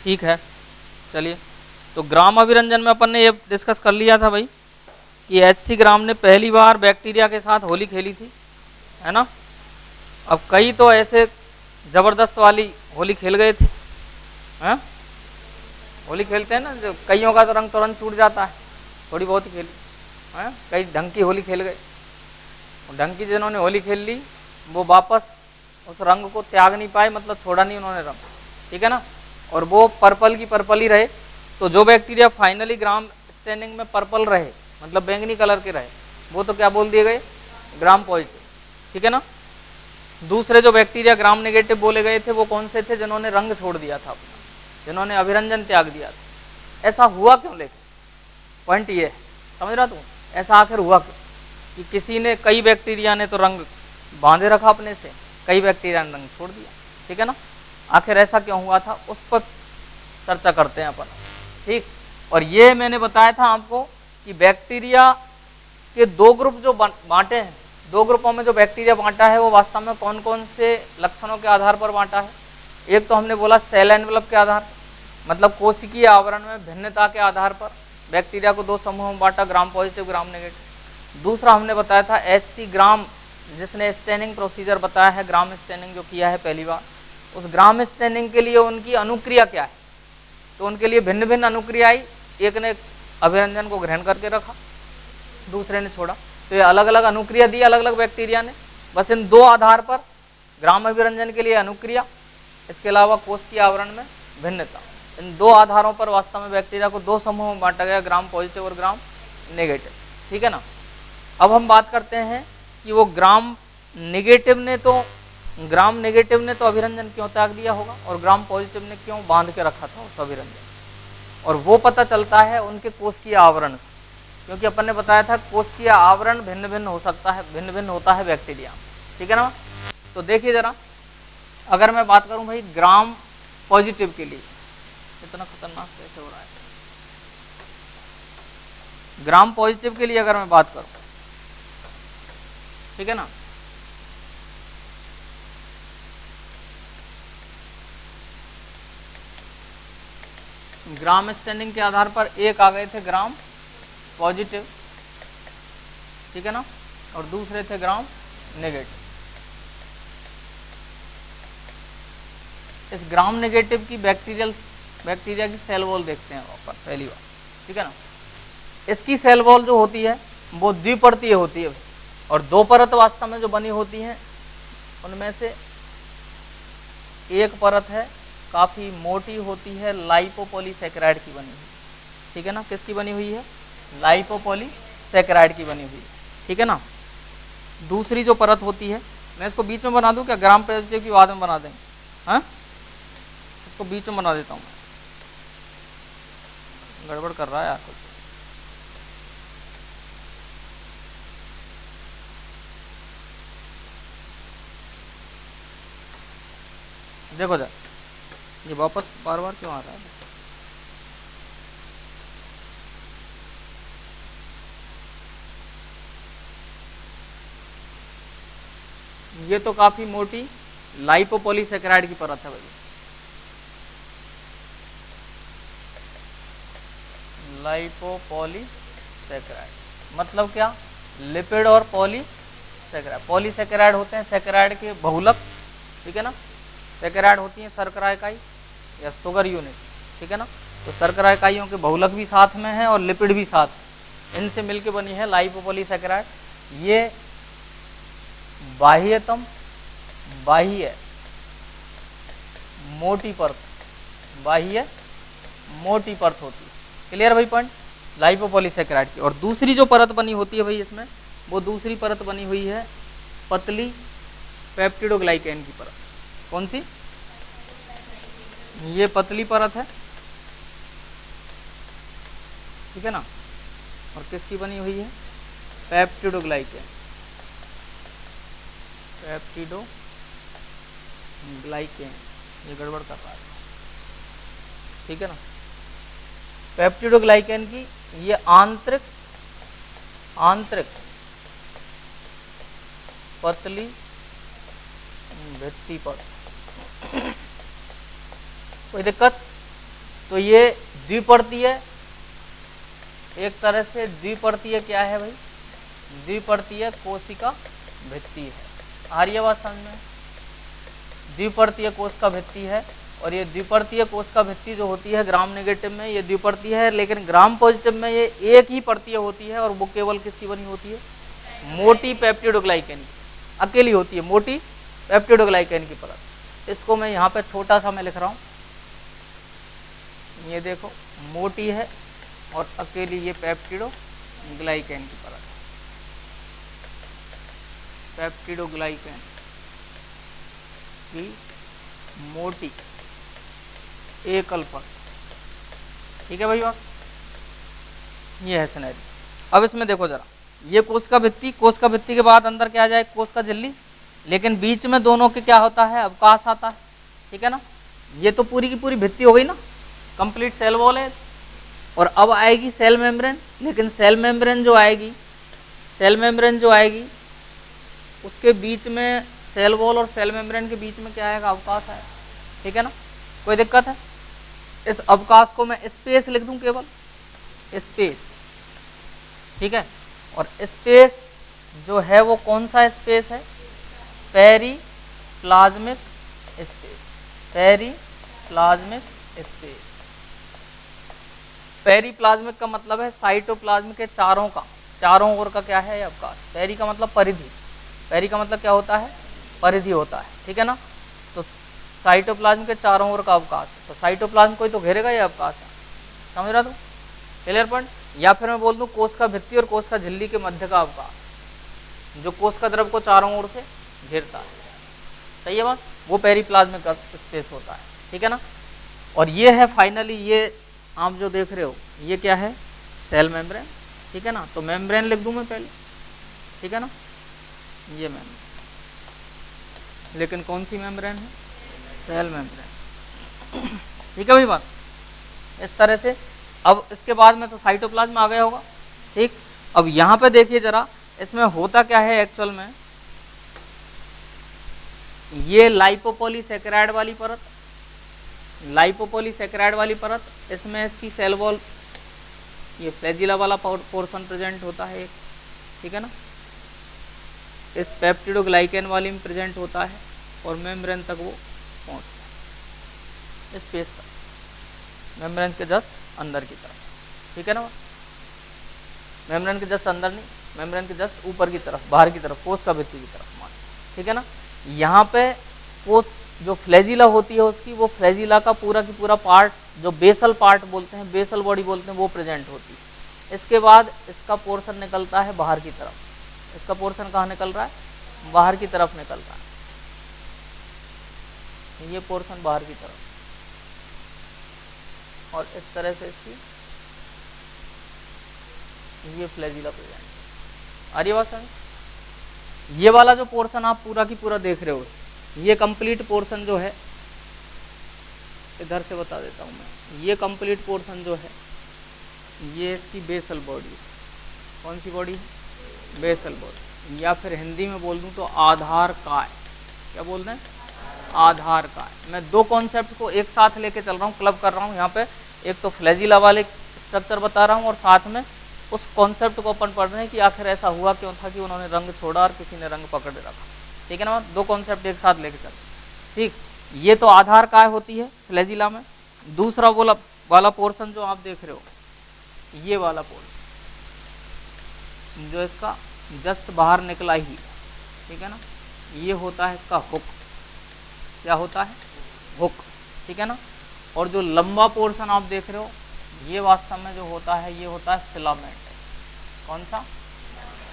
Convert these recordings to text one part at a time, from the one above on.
ठीक है, चलिए। तो ग्राम अभिरंजन में अपन ने ये डिस्कस कर लिया था भाई कि एचसी ग्राम ने पहली बार बैक्टीरिया के साथ होली खेली थी, है ना। अब कई तो ऐसे जबरदस्त वाली होली खेल गए थे, हैं। होली खेलते हैं ना, जो कईयों का तो रंग तुरंत छूट जाता है, थोड़ी बहुत ही खेली, हैं। कई ढंग की होली खेल गए, ढंग की जिन्होंने होली खेल ली वो वापस उस रंग को त्याग नहीं पाए, मतलब छोड़ा नहीं उन्होंने रंग, ठीक है ना। और वो पर्पल की पर्पल ही रहे। तो जो बैक्टीरिया फाइनली ग्राम स्टैंडिंग में पर्पल रहे, मतलब बैंगनी कलर के रहे, वो तो क्या बोल दिए गए, ग्राम पॉजिटिव, ठीक है ना। दूसरे जो बैक्टीरिया ग्राम नेगेटिव बोले गए थे वो कौन से थे, जिन्होंने रंग छोड़ दिया था अपना, जिन्होंने अभिरंजन त्याग दिया था। ऐसा हुआ क्यों, लेकिन पॉइंट ये है, समझ रहा तू, ऐसा आखिर हुआ क्यों कि किसी ने, कई बैक्टीरिया ने तो रंग बांधे रखा अपने से, कई बैक्टीरिया ने रंग छोड़ दिया, ठीक है ना। आखिर ऐसा क्यों हुआ था, उस पर चर्चा करते हैं अपन, ठीक। और ये मैंने बताया था आपको कि बैक्टीरिया के दो ग्रुप जो बांटे हैं, दो ग्रुपों में जो बैक्टीरिया बांटा है वो वास्तव में कौन कौन से लक्षणों के आधार पर बांटा है। एक तो हमने बोला सेल एनवेलप के आधार, मतलब कोशिकीय आवरण में भिन्नता के आधार पर बैक्टीरिया को दो समूहों में बांटा, ग्राम पॉजिटिव, ग्राम नेगेटिव। दूसरा हमने बताया था एचसी ग्राम, जिसने स्टैनिंग प्रोसीजर बताया है, ग्राम स्टैनिंग जो किया है पहली बार, उस ग्राम स्टैनिंग के लिए उनकी अनुक्रिया क्या है। तो उनके लिए भिन्न भिन्न अनुक्रिया आई, एक ने अभिरंजन को ग्रहण करके रखा, दूसरे ने छोड़ा। तो ये अलग अलग अनुक्रिया दी अलग अलग बैक्टीरिया ने, बस इन दो आधार पर ग्राम अभिरंजन के लिए अनुक्रिया, इसके अलावा कोश की आवरण में भिन्नता, इन दो आधारों पर वास्तव में बैक्टीरिया को दो समूहों में बांटा गया, ग्राम पॉजिटिव और ग्राम नेगेटिव, ठीक है ना। अब हम बात करते हैं कि वो ग्राम नेगेटिव ने तो अभिरंजन क्यों त्याग दिया होगा, और ग्राम पॉजिटिव ने क्यों बांध के रखा था उस अभिरंजन। और वो पता चलता है उनके कोशिकीय आवरण से, क्योंकि अपन ने बताया था कोशिकीय आवरण भिन्न भिन्न हो सकता है, भिन्न भिन्न होता है बैक्टीरिया, ठीक है ना। तो देखिए जरा, अगर मैं बात करूं भाई ग्राम पॉजिटिव के लिए, इतना खतरनाक कैसे हो रहा है, ग्राम पॉजिटिव के लिए अगर मैं बात करूं, ठीक है ना। ग्राम स्टैंडिंग के आधार पर एक आ गए थे ग्राम पॉजिटिव, ठीक है ना, और दूसरे थे ग्राम नेगेटिव। इस ग्राम नेगेटिव की बैक्टीरिया की सेल वॉल देखते हैं अपन पहली बार, ठीक है ना। इसकी सेल वॉल जो होती है वो द्विपरतीय होती है, और दो परत वास्तव में जो बनी होती हैं उनमें से एक परत है काफी मोटी होती है, लाइपोपॉलीसैकेराइड की बनी हुई, ठीक है ना। किसकी बनी हुई है, लाइपोपॉलीसैकेराइड की बनी हुई है, ठीक है ना। दूसरी जो परत होती है, मैं इसको बीच में बना दूं क्या, ग्राम पॉजिटिव की बाद में बना देंगे, हाँ, इसको बीच में बना देता हूं, गड़बड़ कर रहा है यार कुछ। देखो जा, ये वापस बार बार क्यों आ रहा है। ये तो काफी मोटी लाइपोपॉलीसैकेराइड की परत है भाई, लाइपोपॉलीसैकेराइड मतलब क्या, लिपिड और पॉलीसैकेराइड। पॉलीसैकेराइड होते हैं सैकेराइड के बहुलक, ठीक है ना। सैकेराइड होती है शर्करा इकाई या शुगर यूनिट, ठीक है ना। तो शर्करा इकाइयों के बहुलक भी साथ में है और लिपिड भी साथ, इनसे मिलकर बनी है लाइपोपॉलीसैकेराइड। ये बाह्यतम बाह्य मोटी परत, बाह्य मोटी परत होती है, क्लियर भाई पॉइंट, लाइपोपॉलीसैकेराइड की। और दूसरी जो परत बनी होती है भाई इसमें, वो दूसरी परत बनी हुई है पतली पेप्टिडोग्लाइकेन की परत। कौन सी, ये पतली परत है, ठीक है ना। और किसकी बनी हुई है, पेप्टिडोग्लाइकेन, पेप्टिडोग्लाइकेन, ये गड़बड़ कर रहा है, ठीक है ना। पेप्टिडोग्लाइकेन की ये आंतरिक पतली भित्ति पर, कोई दिक्कत, तो ये द्विपर्तीय, एक तरह से द्विपर्तीय क्या है भाई, द्विपर्तीय कोशिका भित्ति है। आ रही है बात समझ में? द्विपर्तीय कोशिका भित्ति है। और ये द्विपर्तीय कोशिका भित्ति जो होती है ग्राम नेगेटिव में ये द्विपर्तीय है, लेकिन ग्राम पॉजिटिव में ये एक ही पर्तीय होती है, और वो केवल किसकी बनी होती है, मोटी पेप्टिडोग्लाइकेन की, अकेली होती है मोटी पेप्टिडोग्लाइकेन की परत। इसको मैं यहाँ पे छोटा सा मैं लिख रहा हूँ, ये देखो मोटी है और अकेली ये पेप्टिडोग्लाइकेन की परत, पेप्टिडोग्लाइकेन की मोटी एकल परत। ठीक है भाई बात, ये है सिनेरियो। अब इसमें देखो जरा, ये कोशिका भित्ति, कोशिका भित्ति के बाद अंदर क्या आ जाए, कोशिका झिल्ली, लेकिन बीच में दोनों के क्या होता है, अवकाश आता है। ठीक है ना, ये तो पूरी की पूरी भित्ति हो गई ना, कंप्लीट सेल वॉल है। और अब आएगी सेल मेम्ब्रेन, लेकिन सेल मेम्ब्रेन जो आएगी, सेल मेम्ब्रेन जो आएगी उसके बीच में सेल वॉल और सेल मेम्ब्रेन के बीच में क्या आएगा, अवकाश आएगा। ठीक है ना, कोई दिक्कत है? इस अवकाश को मैं स्पेस लिख दूं, केवल स्पेस। ठीक है, और स्पेस जो है वो कौन सा स्पेस है, periplasmic space, periplasmic space. Periplasmic का मतलब है साइटोप्लाज्म के चारों ओर का क्या है ये अवकाश। पेरी का मतलब परिधि, पेरी का मतलब क्या होता है, परिधि होता है। ठीक है ना, तो साइटोप्लाज्म के चारों ओर का अवकाश, तो साइटोप्लाज्म कोई तो घेरेगा ये अवकाश है, समझ रहा तू? Clear point? या फिर मैं बोल दूं कोशिका भित्ति और कोशिका झिल्ली के मध्य का अवकाश, जो कोशिका द्रव को चारों ओर से घेरता है। सही है बात, वो पेरीप्लाज्मिक स्पेस होता है। ठीक है ना, और ये है फाइनली, ये आप जो देख रहे हो ये क्या है, सेल मेम्ब्रेन। ठीक है ना, तो मेम्ब्रेन लिख दूं मैं पहले। ठीक है ना, ये मेम्ब्रेन, लेकिन कौन सी मेम्ब्रेन है, सेल मेम्ब्रेन। ठीक है भाई बात, इस तरह से। अब इसके बाद में तो साइटोप्लाज्म आ गया होगा। ठीक, अब यहाँ पे देखिए जरा, इसमें होता क्या है एक्चुअल में, ये लाइपोपॉलीसैकेराइड वाली परत, लाइपोपॉलीसैकेराइड वाली परत, इसमें इसकी सेल वॉल, ये फ्लैजिला वाला पोर्शन प्रेजेंट होता है एक। ठीक है ना, इस पेप्टिडोग्लाइकेन वाली में प्रेजेंट होता है, और मेम्ब्रेन तक वो पहुंचता है, स्पेस तक, मेम्ब्रेन के जस्ट अंदर की तरफ। ठीक है ना, मेम्ब्रेन के जस्ट अंदर नहीं, मेम्ब्रेन के जस्ट ऊपर की तरफ, बाहर की तरफ, कोशिका भित्ति की तरफ मान। ठीक है ना, यहाँ पे वो जो फ्लैजिला होती है उसकी, वो फ्लैजिला का पूरा की पूरा पार्ट, जो बेसल पार्ट बोलते हैं, बेसल बॉडी बोलते हैं, वो प्रेजेंट होती है। इसके बाद इसका पोर्शन निकलता है बाहर की तरफ। इसका पोर्शन कहाँ निकल रहा है, बाहर की तरफ निकल रहा है, ये पोर्शन बाहर की तरफ, और इस तरह से इसकी ये फ्लैजिला प्रेजेंट। आ रही बात समझ? ये वाला जो पोर्शन आप पूरा की पूरा देख रहे हो, ये कंप्लीट पोर्शन जो है, इधर से बता देता हूँ मैं, ये कंप्लीट पोर्शन जो है ये इसकी बेसल बॉडी। कौन सी बॉडी? बेसल बॉडी, या फिर हिंदी में बोल दूँ तो आधार काय। क्या बोलते हैं? आधार काय। मैं दो कॉन्सेप्ट को एक साथ लेके चल रहा हूँ, क्लब कर रहा हूँ यहाँ पे। एक तो फ्लैजिला वाले स्ट्रक्चर बता रहा हूँ, और साथ में उस कॉन्सेप्ट को अपन पढ़ रहे हैं कि आखिर ऐसा हुआ क्यों था कि उन्होंने रंग छोड़ा और किसी ने रंग पकड़ रखा। ठीक है ना, दो कॉन्सेप्ट एक साथ लेके चल। ठीक, ये तो आधार काय होती है फ्लैजिला में। दूसरा वाला पोर्शन जो आप देख रहे हो, ये वाला पोर्शन जो इसका जस्ट बाहर निकला ही, ठीक है ना, ये होता है इसका हुक। क्या होता है? हुक। ठीक है ना, और जो लंबा पोर्शन आप देख रहे हो, ये वास्तव में जो होता है, ये होता है फिलामेंट। कौन सा?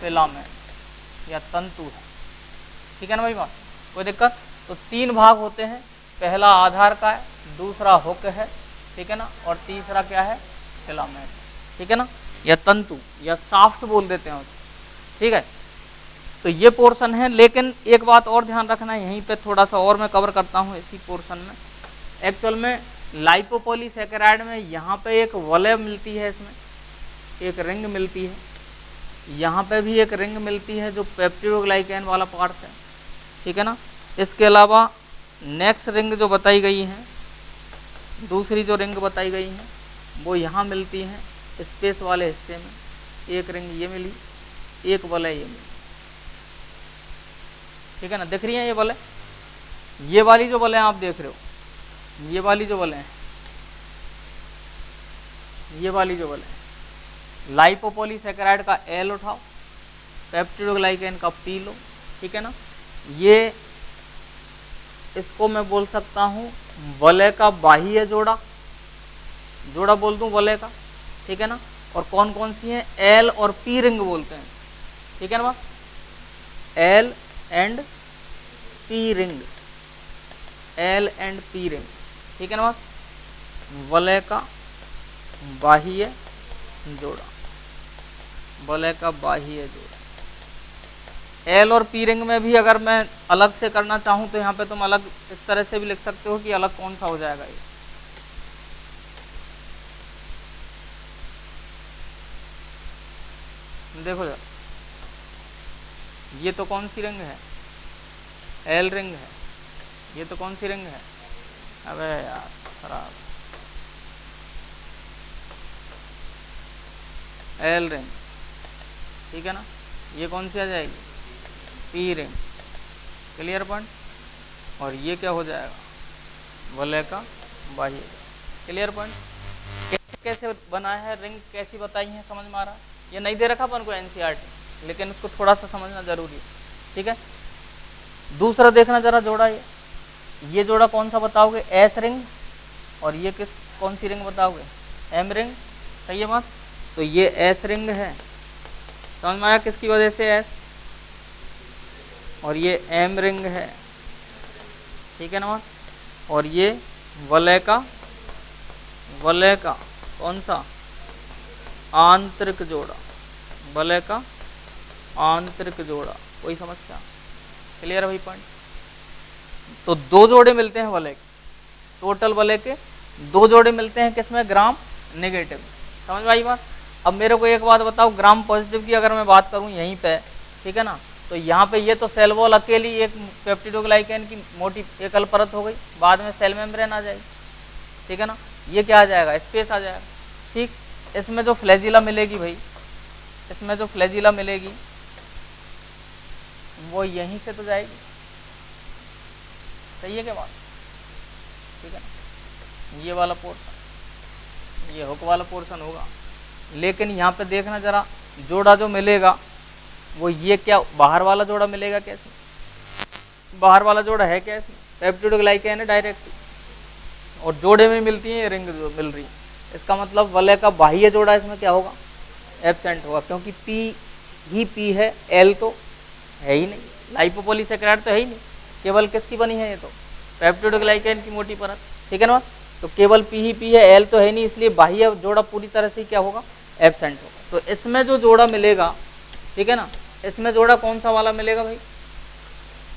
फिलामेंट या तंतु है। ठीक है ना भाई बात, कोई दिक्कत? तो तीन भाग होते हैं, पहला आधार का है, दूसरा हुक है, ठीक है ना, और तीसरा क्या है? फिलामेंट। ठीक है ना, या तंतु या साफ्ट बोल देते हैं उसको। ठीक है, तो ये पोर्शन है। लेकिन एक बात और ध्यान रखना है, यहीं पे थोड़ा सा और मैं कवर करता हूँ इसी पोर्शन में। एक्चुअल में लाइपोपॉलीसैकेराइड में यहाँ पे एक वलय मिलती है, इसमें एक रिंग मिलती है, यहाँ पे भी एक रिंग मिलती है जो पेप्टिडोग्लाइकेन वाला पार्ट है। ठीक है ना, इसके अलावा नेक्स्ट रिंग जो बताई गई है दूसरी जो रिंग बताई गई है वो यहाँ मिलती हैं स्पेस वाले हिस्से में, एक रिंग ये मिली, एक वलय ये मिली, ठीक है ना। दिख रही है ये वलय, ये वाली जो वलय आप देख रहे हो, ये वाली जो वलय है, ये वाली जो वलय है, लाइपोपॉलीसैकेराइड का एल उठाओ, पेप्टिडोग्लाइकेन का पी लो, ठीक है ना। ये इसको मैं बोल सकता हूँ वलय का बाह्य जोड़ा, जोड़ा बोल दूं वलय का, ठीक है ना। और कौन कौन सी है, एल और पी रिंग बोलते हैं, ठीक है ना। L and P ring, L and P ring, ठीक है ना। वलय का बाह्य जोड़ा, वलय का बाह्य जोड़ा। एल और पी रिंग में भी अगर मैं अलग से करना चाहूं तो यहाँ पे तुम अलग इस तरह से भी लिख सकते हो कि अलग कौन सा हो जाएगा ये। देखो जरा, ये तो कौन सी रिंग है, एल रिंग है, ये तो कौन सी रिंग है, अबे यार खराब, एल रिंग, ठीक है ना। ये कौन सी आ जाएगी, पी रिंग, क्लियर पॉइंट। और ये क्या हो जाएगा, वलय का बाह्य, क्लियर पॉइंट। कैसे कैसे बनाया है रिंग, कैसी बताई है, समझ में आ रहा है। ये नहीं दे रखा अपन को एनसीईआरटी, लेकिन उसको थोड़ा सा समझना जरूरी है, ठीक है। दूसरा देखना जरा जोड़ा, ये जोड़ा कौन सा बताओगे, एस रिंग, और ये किस कौन सी रिंग बताओगे, एम रिंग, सही है बात। तो ये एस रिंग है, समझ में आया किसकी वजह से एस, और ये एम रिंग है, ठीक है ना। और ये वलय का कौन सा, आंतरिक जोड़ा, वलय का आंतरिक जोड़ा, कोई समस्या, क्लियर है भाई पॉइंट। तो दो जोड़े मिलते हैं वलय के, टोटल वलय के दो जोड़े मिलते हैं किसमें, ग्राम नेगेटिव, समझ में आई बात। अब मेरे को एक बात बताओ, ग्राम पॉजिटिव की अगर मैं बात करूं यहीं पे, ठीक है ना, तो यहाँ पे ये तो सेल वॉल अकेली एक पेप्टिडोग्लाइकेन की मोटी एकल परत हो गई, बाद में सेल मेम्ब्रेन आ जाएगी, ठीक है ना। ये क्या आ जाएगा, स्पेस आ जाएगा, ठीक। इसमें जो फ्लैजिला मिलेगी भाई, इसमें जो फ्लैजिला मिलेगी वो यहीं से तो जाएगी, सही है क्या बात, ठीक है ना। ये वाला पोर्शन, ये हुक वाला पोर्शन होगा, लेकिन यहाँ पे देखना जरा, जोड़ा जो मिलेगा वो ये क्या, बाहर वाला जोड़ा मिलेगा कैसे, बाहर वाला जोड़ा है कैसे, पेप्टिडोग्लाइकेन है डायरेक्ट, और जोड़े में मिलती है रिंग जो मिल रही है, इसका मतलब वलय का बाह्य जोड़ा इसमें क्या होगा, एब्सेंट होगा, क्योंकि पी ही पी है, एल तो है ही नहीं, लाइपोपॉलीसैकेराइड तो है ही नहीं, केवल किसकी बनी है, ये तो पेप्टिडोग्लाइकेन की मोटी परत, ठीक है ना। तो केवल पी ही पी है, एल तो है नहीं, इसलिए बाह्य जोड़ा पूरी तरह से क्या होगा, एब्सेंट होगा। तो इसमें जो जोड़ा मिलेगा, ठीक है ना, इसमें जोड़ा कौन सा वाला मिलेगा भाई,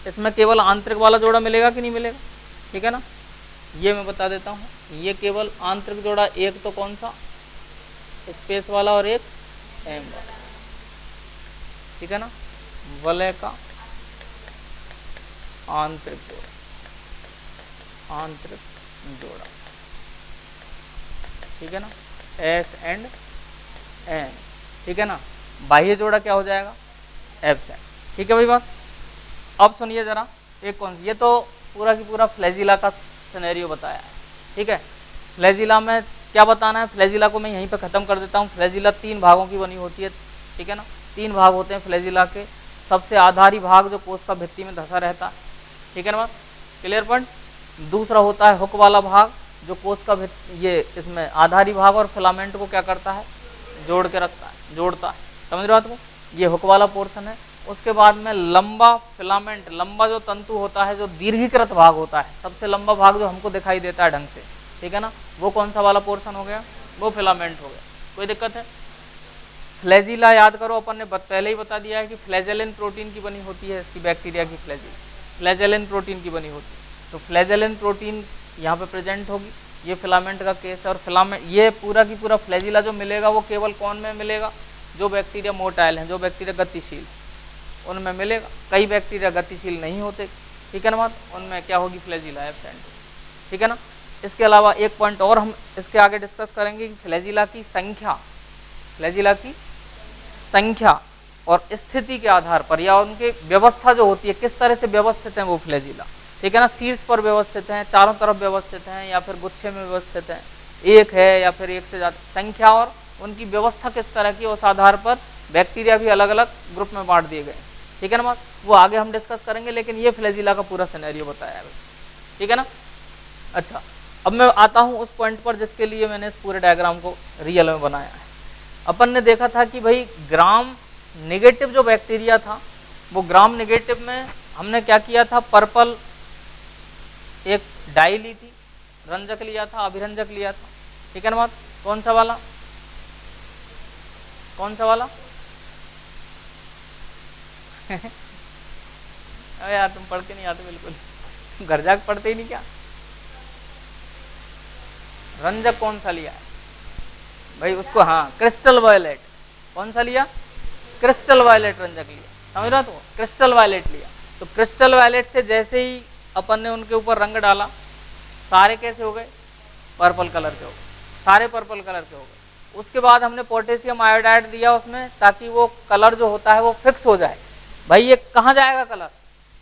इसमें केवल आंतरिक वाला जोड़ा मिलेगा कि नहीं मिलेगा, ठीक है ना। ये मैं बता देता हूँ, ये केवल आंतरिक जोड़ा, एक तो कौन सा, स्पेस वाला, और एक एम वाला, ठीक है ना। वलय का आंतरिक जोड़ा, आंतरिक जोड़ा, ठीक है ना, एस एंड एन, ठीक है ना। बाह्य जोड़ा क्या हो जाएगा, एब्सेंट, ठीक है भाई बात। अब सुनिए जरा, एक कौन, ये तो पूरा की पूरा फ्लैजिला का सिनेरियो बताया है, ठीक है। फ्लैजिला में क्या बताना है, फ्लैजिला को मैं यहीं पे खत्म कर देता हूँ। फ्लैजिला 3 भागों की बनी होती है, ठीक है ना, 3 भाग होते हैं फ्लैजिला के। सबसे आधारी भाग जो कोश का भित्ति में धंसा रहता है, ठीक है ना बात, क्लियर पॉइंट। दूसरा होता है हुक वाला भाग, जो कोश का ये इसमें आधारी भाग और फिलामेंट को क्या करता है, जोड़ के रखता है, जोड़ता है, समझ रहे हो आपको, ये हुक वाला पोर्शन है। उसके बाद में लंबा फिलामेंट, लंबा जो तंतु होता है, जो दीर्घीकृत भाग होता है, सबसे लंबा भाग जो हमको दिखाई देता है ढंग से, ठीक है ना, वो कौन सा वाला पोर्शन हो गया, वो फिलामेंट हो गया। कोई दिक्कत है। फ्लैजिला याद करो, अपन ने पहले ही बता दिया है कि फ्लैजेलिन प्रोटीन की बनी होती है, इसकी बैक्टीरिया की फ्लैजेलिन प्रोटीन की बनी होती है। तो फ्लैजेलिन प्रोटीन यहाँ पे प्रेजेंट होगी, ये फिलामेंट का केस है। और फिलामेंट, ये पूरा की पूरा फ्लैजिला जो मिलेगा वो केवल कौन में मिलेगा, जो बैक्टीरिया मोटाइल हैं, जो बैक्टीरिया गतिशील, उनमें मिलेगा। कई बैक्टीरिया गतिशील नहीं होते, ठीक है ना बात, उनमें क्या होगी, फ्लैजिला एब्सेंट, ठीक है ना। इसके अलावा एक पॉइंट और हम इसके आगे डिस्कस करेंगे कि फ्लैजिला की संख्या, फ्लैजिला की संख्या और स्थिति के आधार पर या उनके व्यवस्था जो होती है किस तरह से व्यवस्थित है वो फ्लैजिला, ठीक है ना, शीर्ष पर व्यवस्थित हैं, चारों तरफ व्यवस्थित हैं, या फिर गुच्छे में व्यवस्थित हैं, एक है या फिर एक से ज्यादा, संख्या और उनकी व्यवस्था किस तरह की, उस आधार पर बैक्टीरिया भी अलग अलग ग्रुप में बांट दिए गए, ठीक है ना बात, वो आगे हम डिस्कस करेंगे, लेकिन ये फ्लैजिला का पूरा सिनेरियो बताया है, ठीक है ना। अच्छा, अब मैं आता हूँ उस पॉइंट पर जिसके लिए मैंने इस पूरे डायग्राम को रियल में बनाया है। अपन ने देखा था कि भाई ग्राम नेगेटिव जो बैक्टीरिया था, वो ग्राम नेगेटिव में हमने क्या किया था, पर्पल एक डाई ली थी, रंजक लिया था, अभिरंजक लिया था, ठीक है ना बात, कौन सा वाला, कौन सा वाला अरे यार तुम पढ़ के नहीं आते बिल्कुल, तुम घर जाके पढ़ते ही नहीं क्या। रंजक कौन सा लिया है भाई उसको, हाँ क्रिस्टल वायलेट, कौन सा लिया, क्रिस्टल वायलेट रंजक लिया, समझ रहा तो, क्रिस्टल वायलेट लिया। तो क्रिस्टल वायलेट से जैसे ही अपन ने उनके ऊपर रंग डाला, सारे कैसे हो गए, पर्पल कलर के हो गए, सारे पर्पल कलर के हो गए। उसके बाद हमने पोटेशियम आयोडाइड दिया उसमें, ताकि वो कलर जो होता है वो फिक्स हो जाए। भाई ये कहाँ जाएगा कलर,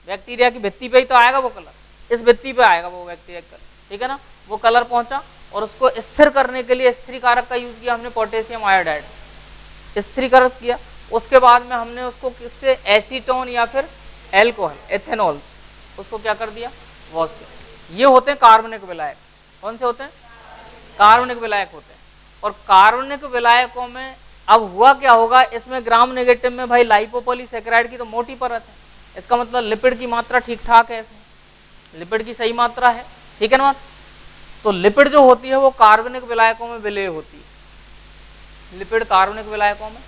बैक्टीरिया की भित्ति पे ही तो आएगा वो कलर, इस भित्ति पे आएगा वो बैक्टीरिया कलर, ठीक है ना। वो कलर पहुंचा और उसको स्थिर करने के लिए स्थिरीकारक का यूज किया हमने, पोटेशियम आयोडाइड स्थिरीकारक किया। उसके बाद में हमने उसको किससे, एसीटोन या फिर एल्कोहल, एथेनॉल, उसको क्या कर दिया, वॉश किया। ये होते हैं कार्बनिक विलायक, कौन से होते हैं, कार्बनिक विलायक होते हैं। और कार्बनिक विलायकों में अब हुआ क्या होगा, इसमें ग्राम नेगेटिव में भाई लाइपोपॉलीसैकेराइड की तो मोटी परत है, इसका मतलब लिपिड की मात्रा ठीक ठाक है, इसमें लिपिड की सही मात्रा है, ठीक है ना। तो लिपिड जो होती है वो कार्बनिक विलायकों में विलय होती है, लिपिड कार्बनिक विलायकों में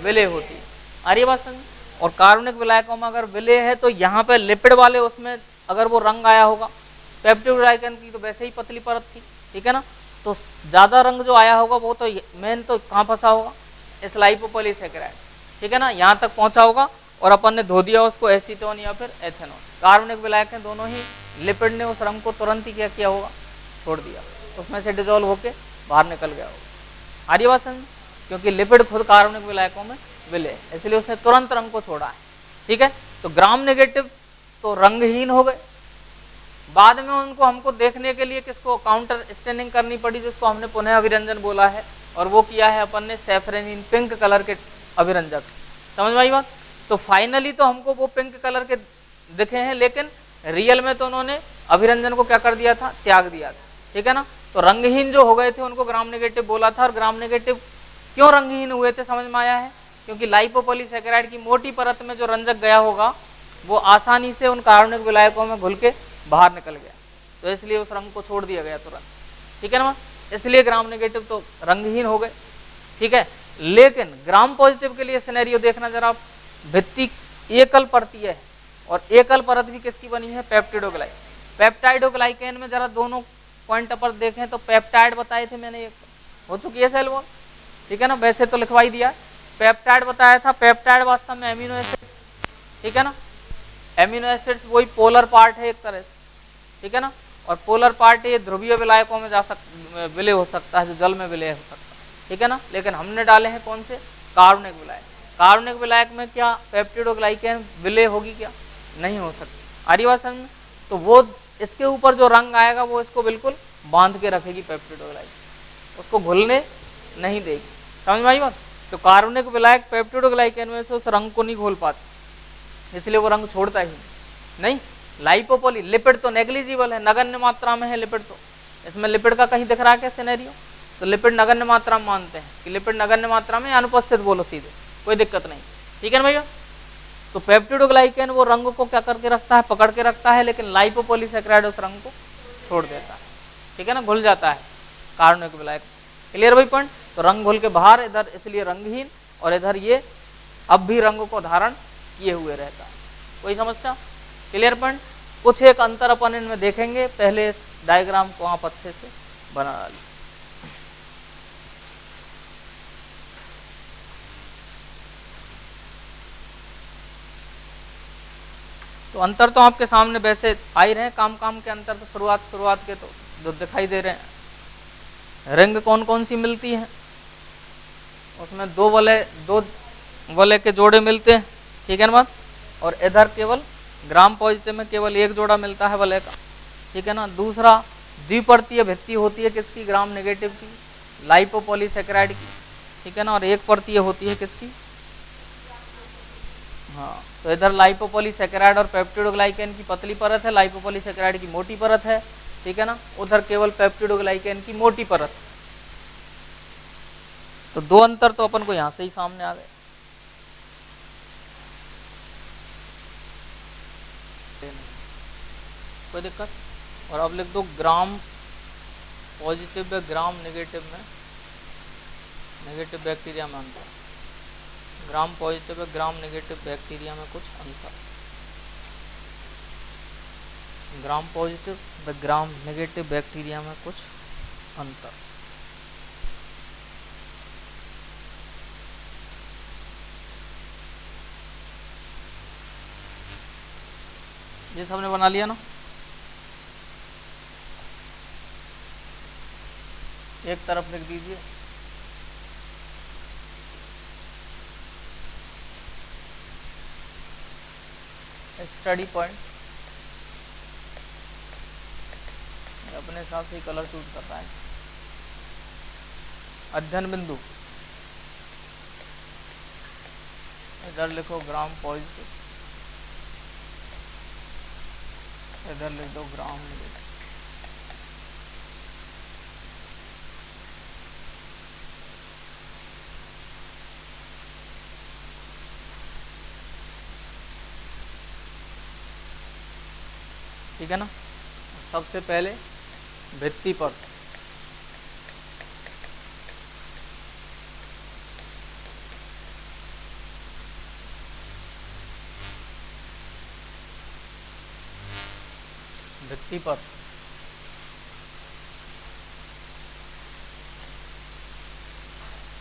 विलय होती है, आ रही है बात समझ। और कार्बनिक विलायकों में अगर विलय है तो यहाँ पे लिपिड वाले उसमें अगर वो रंग आया होगा, पेप्टिडोग्लाइकन की तो वैसे ही पतली परत थी, ठीक है ना, तो ज्यादा रंग जो आया होगा वो तो मेन तो कहाँ फंसा होगा, इस लाइपोपॉलीसैकेराइड, ठीक है ना, यहाँ तक पहुंचा होगा और अपन ने धो दिया उसको एसीटोन या फिर एथेनॉल। कार्बनिक विलायक हैं दोनों ही, लिपिड ने उस रंग को तुरंत ही क्या किया होगा, छोड़ दिया, उसमें से डिजोल्व होके बाहर निकल गया होगा, आ रही बात समझ, क्योंकि लिपिड खुद कार्बनिक विलायकों में विलय, इसलिए उसने तुरंत रंग को छोड़ा है, ठीक है। तो ग्राम नेगेटिव तो रंगहीन हो गए। बाद में उनको हमको देखने के लिए किसको काउंटर स्टेनिंग करनी पड़ी, जिसको हमने पुनः अभिरंजन बोला है, और वो किया है अपन ने सैफरनिन पिंक कलर के अभिरंजक, समझ में आई बात। तो फाइनली तो हमको वो पिंक कलर के दिखे हैं, लेकिन रियल में तो उन्होंने अभिरंजन को क्या कर दिया था, त्याग दिया था, ठीक है ना। तो रंगहीन जो हो गए थे उनको ग्राम नेगेटिव बोला था। और ग्राम नेगेटिव क्यों रंगहीन हुए थे समझ में आया है, क्योंकि लाइपोपॉलीसैकेराइड की मोटी परत में जो रंजक गया होगा वो आसानी से उन कार्बनिक विलायकों में घुल के बाहर निकल गया, तो इसलिए उस रंग को छोड़ दिया गया तुरंत, ठीक है ना, इसलिए ग्राम नेगेटिव तो रंगहीन हो गए, ठीक है। लेकिन ग्राम पॉजिटिव के लिए सिनेरियो देखना जरा, भित्ति एकल परतीय है और एकल परत भी किसकी बनी है, पेप्टिडोग्लाइक, पेप्टाइडोग्लाइकेन में जरा दोनों पॉइंट पर देखें तो पेप्टाइड बताए थे मैंने, एक हो चुकी है सेल वॉल, ठीक है ना, वैसे तो लिखवाई दिया, पेप्टाइड बताया था। पेप्टाइड वास्तव में एमिनो एसिड्स, ठीक है ना, एमिनो एसिड्स वही पोलर पार्ट है एक तरह से, ठीक है ना, और पोलर पार्ट ये ध्रुवीय विलायकों में विलय हो सकता है, जो जल में विलय हो सकता है, ठीक है ना। लेकिन हमने डाले हैं कौन से, कार्बनिक विलायक। कार्बनिक विलायक में क्या पेप्टिडोग्लाइकेन विलय होगी, क्या नहीं हो सकती, आर्यवासन में। तो वो इसके ऊपर जो रंग आएगा वो इसको बिल्कुल बांध के रखेगी पेप्टिडोग्लाइकेन, उसको घुलने नहीं देगी, समझ में आई बात। तो कार्बनिक विलायक पेप्टिडोग्लाइकेन में से उस रंग को नहीं घोल पाते, इसलिए वो रंग छोड़ता ही नहीं। लाइपोपॉली लिपिड तो नेग्लिजिबल है, नगण्य मात्रा में है लिपिड, तो इसमें लिपिड का कहीं दिख रहा है क्या सिनेरियो, तो लिपिड नगण्य मात्रा में मानते हैं कि लिपिड नगण्य मात्रा में अनुपस्थित, बोलो सीधे, कोई दिक्कत नहीं, ठीक है ना भैया। तो पेप्टिडोग्लाइकेन वो रंग को क्या करके रखता है, पकड़ के रखता है, लेकिन लाइपोपॉलीसैकेराइड उस रंग को छोड़ देता है, ठीक है ना, घुल जाता है कार्बनिक विलायक, क्लियर भाई पॉइंट। तो रंग घुल के बाहर, इधर इसलिए रंगहीन, और इधर ये अब भी रंग को धारण किए हुए रहता है, कोई समस्या, क्लियर पॉइंट। कुछ एक अंतर अपन इनमें देखेंगे, पहले इस डायग्राम को आप अच्छे से बना डालिए। तो अंतर तो आपके सामने वैसे आ ही रहे, काम काम के अंतर तो शुरुआत के तो जो दिखाई दे रहे हैं। रिंग कौन कौन सी मिलती है, उसमें दो वलय के जोड़े मिलते हैं, ठीक है ना बात। और इधर केवल ग्राम पॉजिटिव में केवल एक जोड़ा मिलता है वलय का, ठीक है ना। दूसरा, द्विपर्तीय भित्ति होती है किसकी, ग्राम नेगेटिव की, लाइपोपॉलीसैकेराइड की, ठीक है ना। और एक पर्तीय होती है किसकी, हाँ, तो इधर लाइपोपॉलीसैकेराइड और पेप्टिडोग्लाइकेन की पतली परत है, लाइपोपॉलीसैकेराइड की मोटी परत है, ठीक है ना। उधर केवल पेप्टिडोग्लाइकेन की मोटी परत। तो दो अंतर तो अपन को यहां से ही सामने आ गए। कोई दिक्कत। और अब लिख दो ग्राम पॉजिटिव व ग्राम नेगेटिव में, नेगेटिव बैक्टीरिया में अंतर। ग्राम पॉजिटिव व ग्राम नेगेटिव बैक्टीरिया में कुछ अंतर। ग्राम पॉजिटिव व ग्राम नेगेटिव बैक्टीरिया में कुछ अंतर। ये सबने बना लिया ना। एक तरफ लिख दीजिए स्टडी पॉइंट, अपने हिसाब से कलर चूज कर रहा है। अध्ययन बिंदु, इधर लिखो ग्राम पॉजिटिव, इधर लिख दो ग्राम नेगेटिव। ठीक है ना। सबसे पहले भित्ति पर, भित्ति पर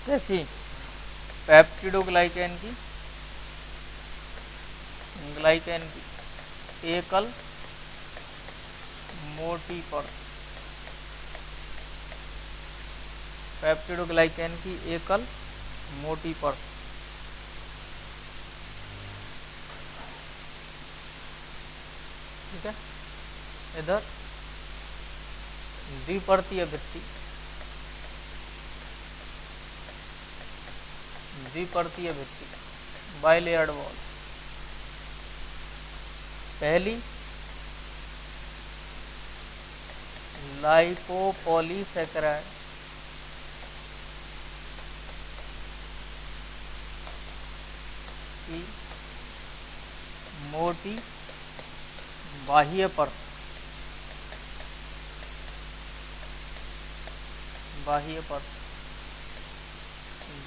कैसी, पेप्टिडोग्लाइकेन की, ग्लाइकेन की एकल मोटी परत, पेप्टिडोग्लाइकेन की एकल मोटी परत, ठीक है। इधर द्विपर्तीय भित्ति, द्विपर्तीय भित्ति, बाइलेयर्ड वॉल। पहली लाइपोपॉलीसैकेराइड की मोटी बाह्य परत, बाह्य परत।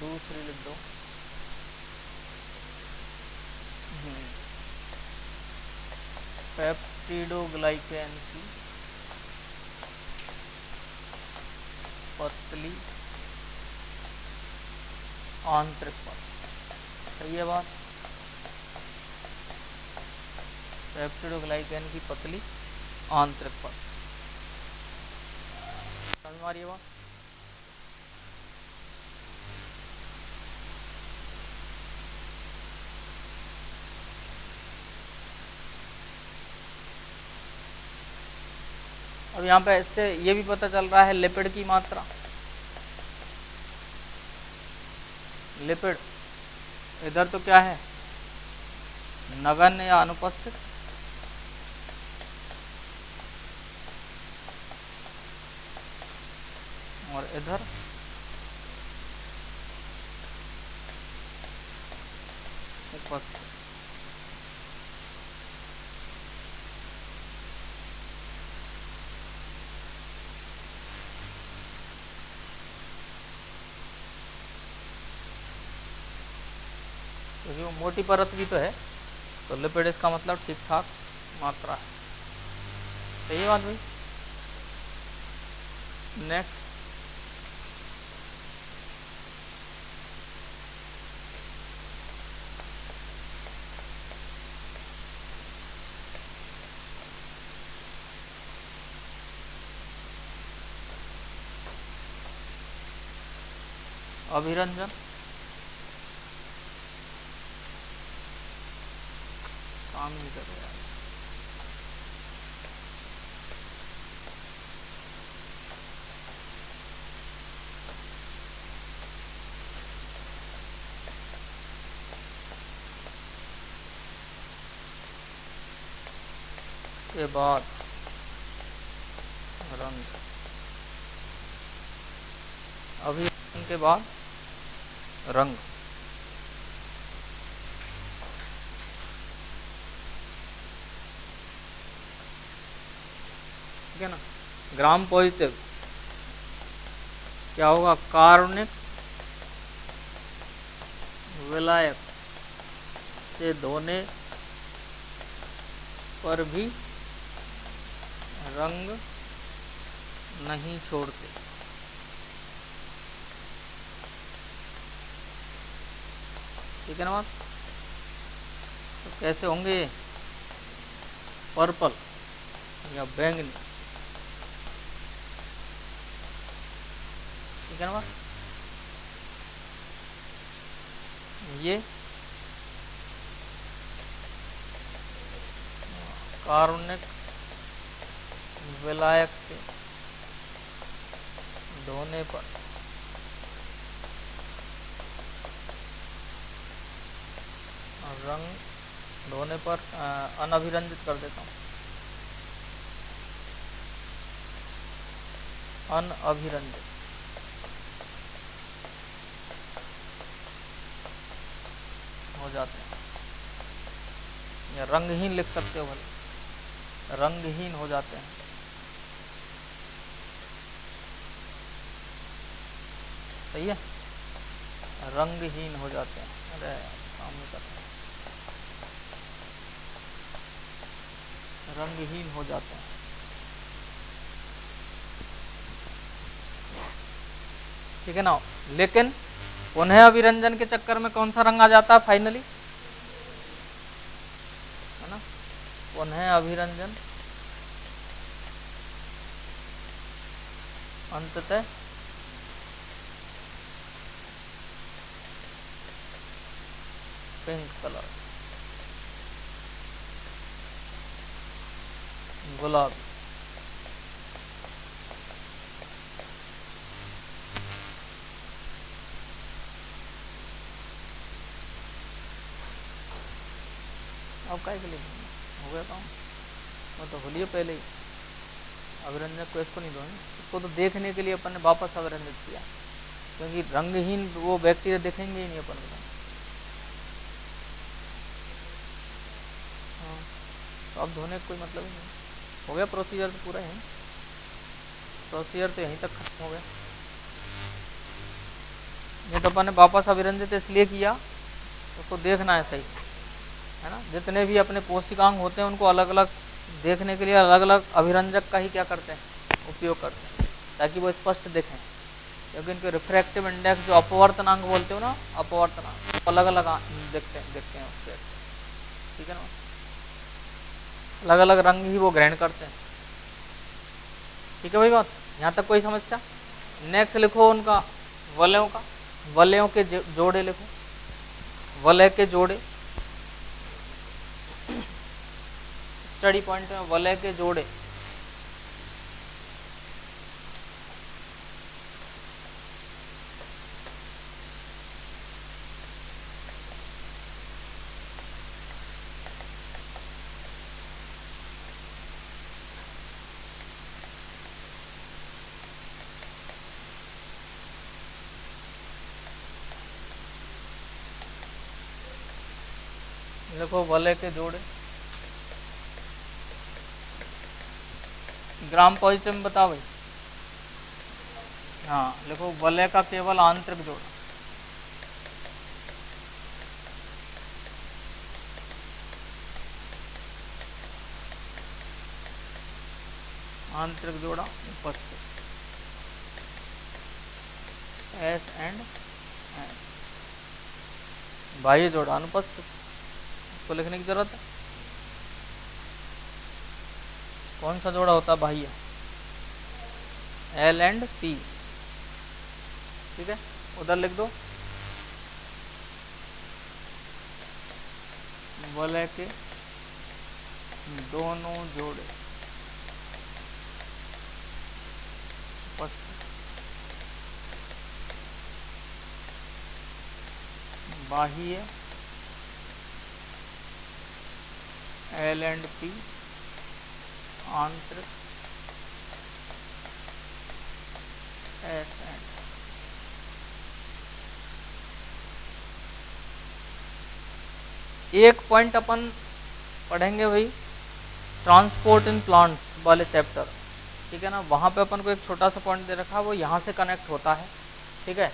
दूसरी लिख दो पेप्टिडोग्लाइकेन की पतली आंतरिक परत। सही है बात, पेप्टिडोग्लाइकेन की पतली आंतरिक परत। समझ में आ रही है बात। अब यहाँ पे इससे ये भी पता चल रहा है लिपिड की मात्रा। लिपिड इधर तो क्या है, नगण्य या अनुपस्थित, और इधर उपस्थित। क्योंकि वो मोटी परत भी तो है, तो लिपिड इसका मतलब ठीक ठाक मात्रा है। सही है बात भाई। नेक्स्ट, अभिरंजन, काम नहीं कर रहा। के बाद रंग, अभिरंजन के बाद रंग। ठीक है ना। ग्राम पॉजिटिव क्या होगा, कार्बनिक विलायक से धोने पर भी रंग नहीं छोड़ते। ठीक है ना बात। तो कैसे होंगे, पर्पल या बैंगनी। ठीक है ना बात। ये कार्बनिक विलायक से धोने पर रंग, धोने पर अनअभिरंजित कर देता हूँ, अनअभिरंजित हो जाते हैं, या रंगहीन लिख सकते हो भले, रंगहीन हो जाते हैं। सही है, रंगहीन हो जाते हैं। अरे काम नहीं कर रहा, रंगहीन हो जाते हैं। ठीक है ना। लेकिन पुनः अभिरंजन के चक्कर में कौन सा रंग आ जाता है फाइनली, है ना। पुनः अभिरंजन अंततः पिंक कलर, गुलाबी। अब काय के लिए हो गया काम, वो तो भूलिए पहले ही। अभिरंजक को इसको नहीं दो, इसको तो देखने के लिए अपन ने वापस अभिरंजित किया, क्योंकि रंगहीन वो बैक्टीरिया दिखेंगे ही नहीं अपन को। हाँ, तो अब धोने का कोई मतलब ही नहीं। हो गया प्रोसीजर तो पूरा है, प्रोसीजर तो यहीं तक खत्म हो गया। ये तो अपन ने वापस अभिरंजित इसलिए किया, उसको देखना है सही से, है ना। जितने भी अपने कोशिकांग होते हैं उनको अलग अलग देखने के लिए अलग अलग अभिरंजक का ही क्या करते हैं, उपयोग करते हैं, ताकि वो स्पष्ट दिखें। क्योंकि इनके रिफ्रैक्टिव इंडेक्स जो अपवर्तनांक बोलते हो ना, अपवर्तनांक अलग अलग दिखते हैं उसके। ठीक है ना, अलग अलग रंग ही वो ग्रहण करते हैं। ठीक है भाई बात, यहाँ तक कोई समस्या। नेक्स्ट लिखो उनका वलयों का, वलयों के जोड़े लिखो, वलय के जोड़े। स्टडी पॉइंट में वलय के जोड़े। देखो वलय के जोड़े, ग्राम पॉजिटिव में बताओ भाई। हाँ लिखो वलय का केवल आंतरिक जोड़ा, आंतरिक जोड़ा उपस्थित, एस एंड एन। बाह्य जोड़ा अनुपस्थित, इसको लिखने की जरूरत है। कौन सा जोड़ा होता है बाह्य, एल एंड पी। ठीक है, उधर लिख दो, वलय के दोनों जोड़े उपस्थित बाह्य एल एंड पी आंतरिक एस एंड। एक पॉइंट अपन पढ़ेंगे भाई ट्रांसपोर्ट इन प्लांट्स वाले चैप्टर, ठीक है ना, वहाँ पे अपन को एक छोटा सा पॉइंट दे रखा है, वो यहाँ से कनेक्ट होता है, ठीक है।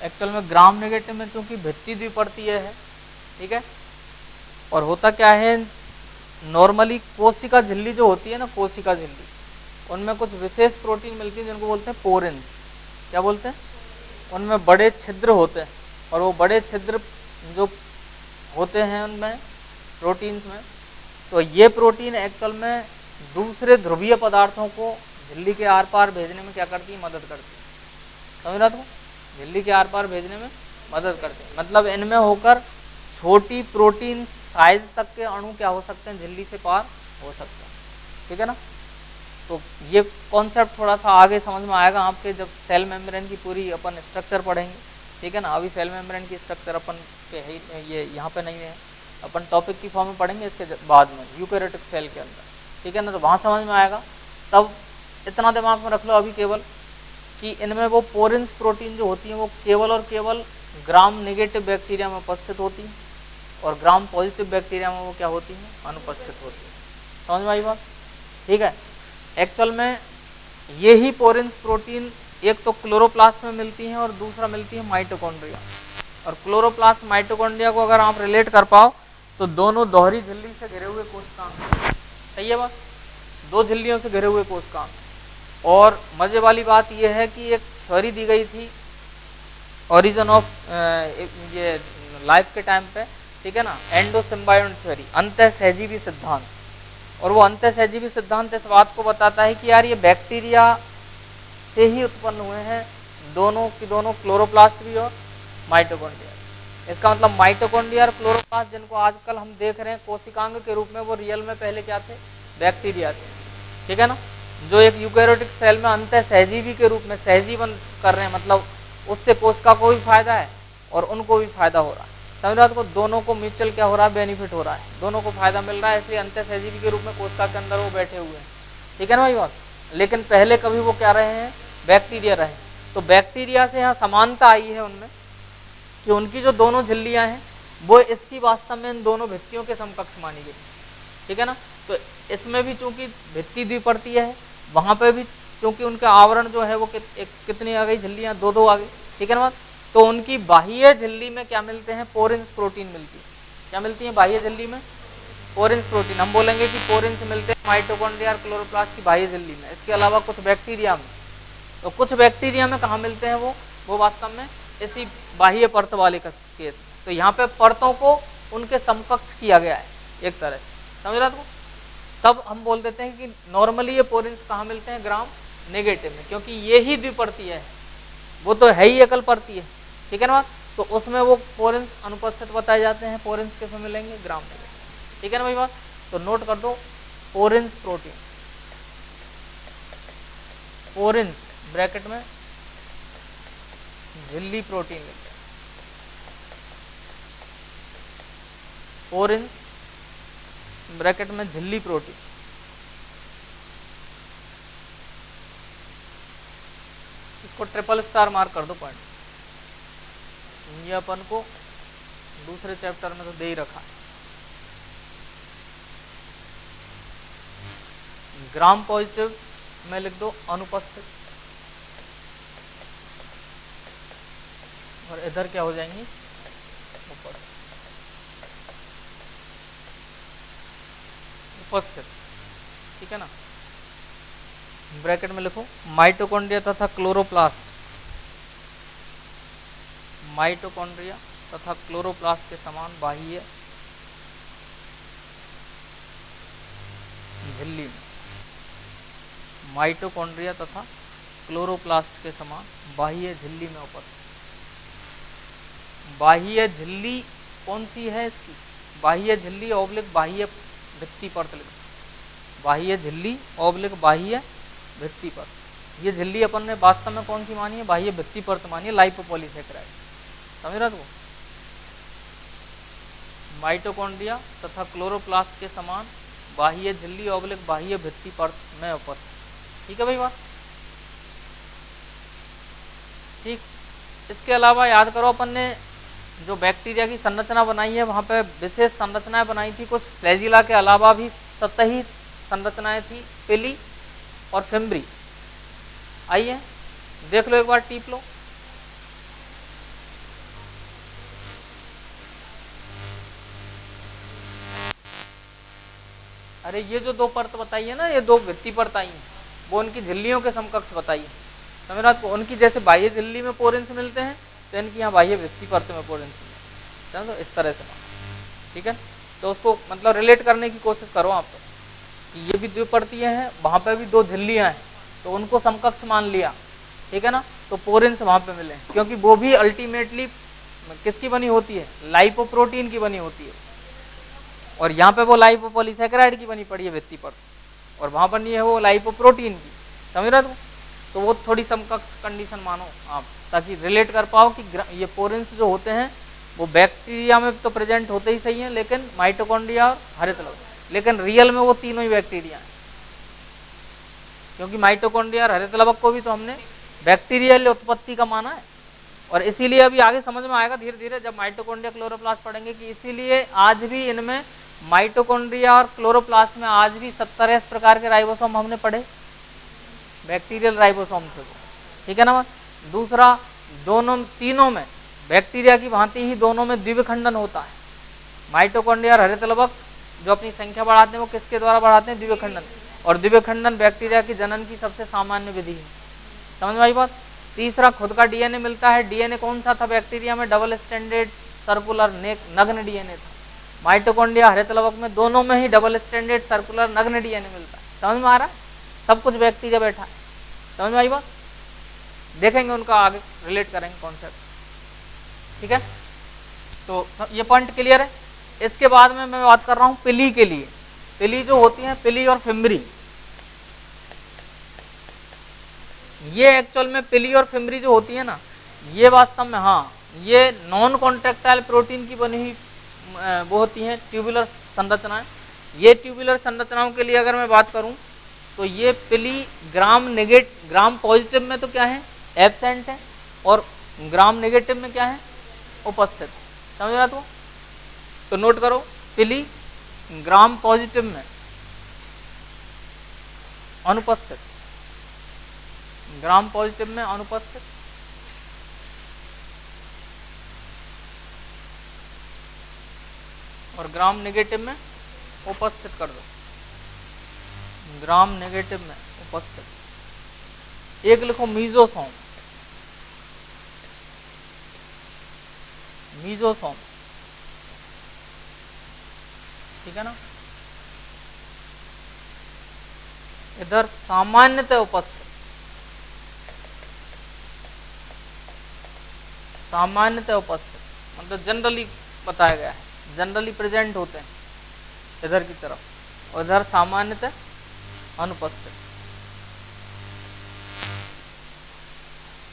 एक्चुअल में ग्राम नेगेटिव में क्योंकि भित्ति द्विपर्तीय है, ठीक है, और होता क्या है नॉर्मली कोशिका झिल्ली जो होती है ना, कोशिका झिल्ली, उनमें कुछ विशेष प्रोटीन मिलती है जिनको बोलते हैं पोरेंस। क्या बोलते हैं? उनमें बड़े छिद्र होते हैं, और वो बड़े छिद्र जो होते हैं उनमें प्रोटीन्स में, तो ये प्रोटीन एक्चुअल में दूसरे ध्रुवीय पदार्थों को झिल्ली के आर पार भेजने में क्या करती है? मदद करती है। समझ रहा था? झिल्ली के आर पार भेजने में मदद करते हैं, मतलब इनमें होकर छोटी प्रोटीन साइज तक के अणु क्या हो सकते हैं? झिल्ली से पार हो सकते हैं, ठीक है ना। तो ये कॉन्सेप्ट थोड़ा सा आगे समझ में आएगा आपके जब सेल मेम्ब्रेन की पूरी अपन स्ट्रक्चर पढ़ेंगे, ठीक है ना। अभी सेल मेम्ब्रेन की स्ट्रक्चर अपन पे है, ये यहाँ पे नहीं है, अपन टॉपिक की फॉर्म में पढ़ेंगे इसके बाद में यूकेरियोटिक सेल के अंदर, ठीक है ना। तो वहाँ समझ में आएगा। तब इतना दिमाग में रख लो अभी केवल कि इनमें वो पोरेंस प्रोटीन जो होती हैं वो केवल और केवल ग्राम नेगेटिव बैक्टीरिया में उपस्थित होती हैं, और ग्राम पॉजिटिव बैक्टीरिया में वो क्या होती हैं? अनुपस्थित होती है। समझ में आई बात? ठीक है। एक्चुअल में ये ही पोरेंस प्रोटीन एक तो क्लोरोप्लास्ट में मिलती हैं और दूसरा मिलती है माइटोकॉन्ड्रिया। और क्लोरोप्लास्ट माइटोकॉन्ड्रिया को अगर आप रिलेट कर पाओ तो दोनों दोहरी झिल्ली से घिरे हुए कोशिकांग, सही है बात? दो झिल्लियों से घिरे हुए कोशिकांग। और मजे वाली बात यह है कि एक थ्योरी दी गई थी ओरिजिन ऑफ ये लाइफ के टाइम पे, ठीक है ना, एंडोसिम्बायोट थ्योरी, अंतःसहजीवी सिद्धांत। और वो अंतःसहजीवी सिद्धांत इस बात को बताता है कि यार ये बैक्टीरिया से ही उत्पन्न हुए हैं, दोनों की दोनों, क्लोरोप्लास्ट भी और माइटोकॉन्ड्रिया। इसका मतलब माइटोकॉन्ड्रिया और क्लोरोप्लास्ट जिनको आजकल हम देख रहे हैं कोशिकांग के रूप में, वो रियल में पहले क्या थे? बैक्टीरिया थे, ठीक है ना। जो एक यूकेरियोटिक सेल में अंतःसहजीवी के रूप में सहजीवन कर रहे हैं, मतलब उससे कोशिका को भी फायदा है और उनको भी फायदा हो रहा है। समझ रहा है? दोनों को म्यूचुअल क्या हो रहा है? बेनिफिट हो रहा है, दोनों को फायदा मिल रहा है, इसलिए अंतःसहजीवी के रूप में कोशिका के अंदर वो बैठे हुए हैं, ठीक है ना भाई बात। लेकिन पहले कभी वो क्या रहे हैं? बैक्टीरिया रहे। तो बैक्टीरिया से यहाँ समानता आई है उनमें कि उनकी जो दोनों झिल्लियाँ हैं वो इसकी वास्तव में इन दोनों भित्तियों के समकक्ष मानी गई, ठीक है ना। तो इसमें भी चूंकि भित्ति द्विपर्तीय है, वहाँ पे भी क्योंकि उनका आवरण जो है वो कितनी आ गई? झिल्लियाँ दो आ गई, ठीक है ना। तो उनकी बाह्य झिल्ली में क्या मिलते हैं? पोरेंस प्रोटीन मिलती है। क्या मिलती है बाह्य झिल्ली में? पोरेंस प्रोटीन। हम बोलेंगे कि पोरेंस मिलते हैं माइटोकॉन्ड्रिया और क्लोरोप्लास्ट की बाह्य झिल्ली में, इसके अलावा कुछ बैक्टीरिया में। तो कुछ बैक्टीरिया में कहाँ मिलते हैं वो वास्तव में इसी बाह्य परत वाले केस में। तो यहाँ पे परतों को उनके समकक्ष किया गया है एक तरह से, समझ रहा था। तब हम बोल देते हैं कि नॉर्मली ये पोरेंस कहाँ मिलते हैं? ग्राम नेगेटिव में, क्योंकि ये ही द्विपर्तीय है, वो तो है ही एकल पर्तीय, ठीक है ना। तो उसमें वो पोरेंस अनुपस्थित बताए जाते हैं। पोरेंस किसमें मिलेंगे? ग्राम नेगेटिव, ठीक है ना भाई बात। तो नोट कर दो पोरेंस प्रोटीन, पोरेंस ब्रैकेट में झिल्ली प्रोटीन मिलते हैं, पोरेंस ब्रैकेट में झिल्ली प्रोटीन। इसको ट्रिपल स्टार मार्क कर दो पॉइंट। ये अपन को दूसरे चैप्टर में तो दे ही रखा है। ग्राम पॉजिटिव में लिख दो अनुपस्थित, और इधर क्या हो जाएंगी? उपस्थित, ठीक है ना। ब्रैकेट में लिखो माइटोकॉन्ड्रिया तथा क्लोरोप्लास्ट, माइटोकॉन्ड्रिया तथा क्लोरोप्लास्ट के समान बाह्य झिल्ली में, माइटोकॉन्ड्रिया तथा क्लोरोप्लास्ट के समान बाह्य झिल्ली में उपस्थित, बाह्य झिल्ली कौन सी है इसकी, बाह्य झिल्ली ऑब्लिक बाह्य भित्ति परत लिख, बाह्य झिल्ली ऑब्लिक बाह्य भित्ति परत। ये झिल्ली अपन ने वास्तव में कौन सी मानी है, बाह्य भित्ति परत मानी है, लाइपोपॉलीसेकेराइड। समझ रहे हो, माइटोकॉन्ड्रिया तथा क्लोरोप्लास्ट के समान बाह्य झिल्ली ऑब्लिक बाह्य भित्ति परत में उपस्थित। ठीक है भाई बात, ठीक। इसके अलावा याद करो अपन ने जो बैक्टीरिया की संरचना बनाई है वहाँ पे विशेष संरचनाएं बनाई थी, कुछ फ्लैजिला के अलावा भी सतही संरचनाएं थी, पिली और फिम्ब्री। आइए देख लो एक बार, टीप लो। अरे ये जो दो परत बताई है ना, ये दो भित्ति परत आई है, वो उनकी झिल्लियों के समकक्ष बताइए। समझ रहे हो, उनकी जैसे बाह्य झिल्ली में पोरेंस मिलते हैं तो इनकी यहाँ बाह्य भित्ति परत में पोरेंस मिलते हैं। समझो इस तरह से, ठीक है। तो उसको मतलब रिलेट करने की कोशिश करो आप, तो कि ये भी दो परतियां हैं, वहाँ पे भी दो झिल्लियां हैं, तो उनको समकक्ष मान लिया, ठीक है ना। तो पोरेंस वहाँ पे मिले, क्योंकि वो भी अल्टीमेटली किसकी बनी होती है, लाइपोप्रोटीन की बनी होती है, और यहाँ पे वो लाइपोपॉलीसेकेराइड की बनी पड़ी है भित्ति परत, और वहाँ बनी है वो लाइपोप्रोटीन की। समझ रहे हो, तो वो थोड़ी समकक्ष कंडीशन मानो आप, ताकि रिलेट कर पाओ कि ये पोरेंस जो होते हैं वो बैक्टीरिया में तो प्रेजेंट होते ही सही हैं, लेकिन माइटोकॉन्ड्रिया और हरित लवक, लेकिन रियल में वो तीनों ही बैक्टीरिया हैं, क्योंकि माइटोकॉन्ड्रिया और हरित लवक को भी तो हमने बैक्टीरियल उत्पत्ति का माना है। और इसीलिए अभी आगे समझ में आएगा धीरे धीरे जब माइटोकॉन्ड्रिया क्लोरोप्लास्ट पढ़ेंगे, कि इसीलिए आज भी इनमें माइटोकॉन्ड्रिया और क्लोरोप्लास्ट में आज भी 70 प्रकार के राइबोसोम हमने पढ़े, बैक्टीरियल राइबोसोम थे वो, ठीक है ना। दूसरा, दोनों तीनों में बैक्टीरिया की भांति ही दोनों में द्विविखंडन होता है। माइटोकॉन्ड्रिया और हरित लवक जो अपनी संख्या बढ़ाते हैं वो किसके द्वारा बढ़ाते हैं, द्विविखंडन, और द्विविखंडन बैक्टीरिया की जनन की सबसे सामान्य विधि है। समझ में आई बात। तीसरा, खुद का डीएनए मिलता है। डीएनए कौन सा था बैक्टीरिया में, डबल स्टैंडर्ड सर्कुलर नग्न डीएनए था। माइटोकॉन्ड्रिया हरित लवक में दोनों में ही डबल स्टैंडर्ड सर्कुलर नग्न डीएनए मिलता है। समझ में आ रहा है, सब कुछ बैक्टीरिया बैठा है। समझ में आई बात, देखेंगे उनका आगे रिलेट करेंगे कॉन्सेप्ट, ठीक है। तो ये पॉइंट क्लियर है। इसके बाद में मैं बात कर रहा हूँ पिली के लिए। पिली जो होती है, पिली और फिम्बरी, ये एक्चुअल में पिली और फिम्बरी जो होती है ना, ये वास्तव में, हाँ, ये नॉन कॉन्ट्रेक्टाइल प्रोटीन की बनी हुई वो होती हैं ट्यूबुलर संरचनाएं। ये ट्यूबुलर संरचनाओं के लिए अगर मैं बात करूं तो ये पिली ग्राम पॉजिटिव में तो क्या है, एब्सेंट है, और ग्राम नेगेटिव में क्या है, उपस्थित। समझ रहा तो नोट करो, पिली ग्राम पॉजिटिव में अनुपस्थित, ग्राम पॉजिटिव में अनुपस्थित, और ग्राम नेगेटिव में उपस्थित कर दो, ग्राम नेगेटिव में उपस्थित। एक लिखो मीजोसोम, मीजोसोम्स, ठीक है ना। इधर सामान्यतः उपस्थित, सामान्यतः उपस्थित मतलब जनरली बताया गया है, जनरली प्रेजेंट होते हैं इधर की तरफ, और इधर सामान्यतः अनुपस्थित।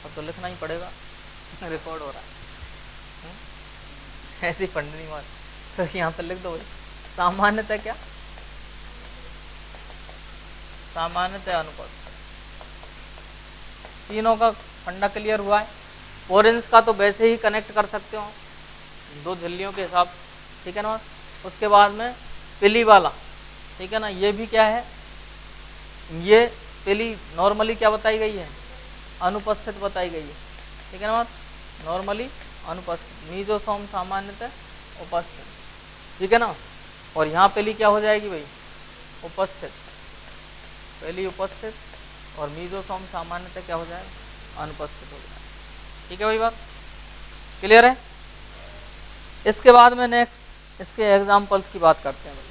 अब तो लिखना ही पड़ेगा, रिकॉर्ड हो रहा है, ऐसी पढ़नी मत, तो यहाँ पे लिख दो सामान्यतः क्या, सामान्यतः अनुपस्थित। तीनों का फंडा क्लियर हुआ है। पोरेंस का तो वैसे ही कनेक्ट कर सकते हो दो झिल्लियों के हिसाब से, ठीक है ना। उसके बाद में पिली वाला, ठीक है ना, ये भी क्या है, ये पिली नॉर्मली क्या बताई गई है, अनुपस्थित बताई गई है, ठीक है ना, नॉर्मली अनुपस्थित। मीजोसोम सामान्यतः उपस्थित, ठीक है ना। और यहाँ पिली क्या हो जाएगी भाई, उपस्थित, पिली उपस्थित, और मीजोसोम सामान्यतः क्या हो जाएगा, अनुपस्थित हो जाएगा, ठीक है भाई, बात क्लियर है। इसके बाद में नेक्स्ट इसके एग्जाम्पल्स की बात करते हैं भाई,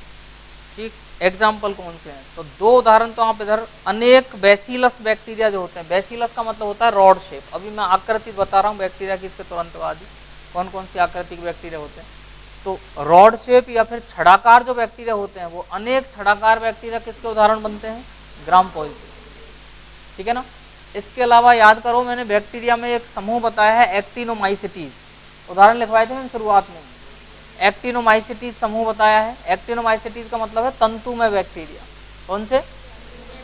ठीक। एग्जाम्पल कौन से हैं, तो दो उदाहरण तो आप इधर, अनेक बैसिलस बैक्टीरिया जो होते हैं, बैसिलस का मतलब होता है रॉड शेप, अभी मैं आकृति बता रहा हूँ बैक्टीरिया की इसके तुरंत बाद ही, कौन कौन सी आकृति के बैक्टीरिया होते हैं? तो रॉड शेप या फिर छड़ाकार जो बैक्टीरिया होते हैं वो अनेक छड़ाकार बैक्टीरिया किसके उदाहरण बनते हैं? Gram positive. ठीक है ना। इसके अलावा याद करो, मैंने बैक्टीरिया में एक समूह बताया है एक्टिनोमाइसिटीज, उदाहरण लिखवाए थे मैंने शुरुआत में। एक्टिनोमाइसिटीज समूह बताया है। एक्टिनोमाइसिटीज का मतलब है तंतुमय बैक्टीरिया। कौन से?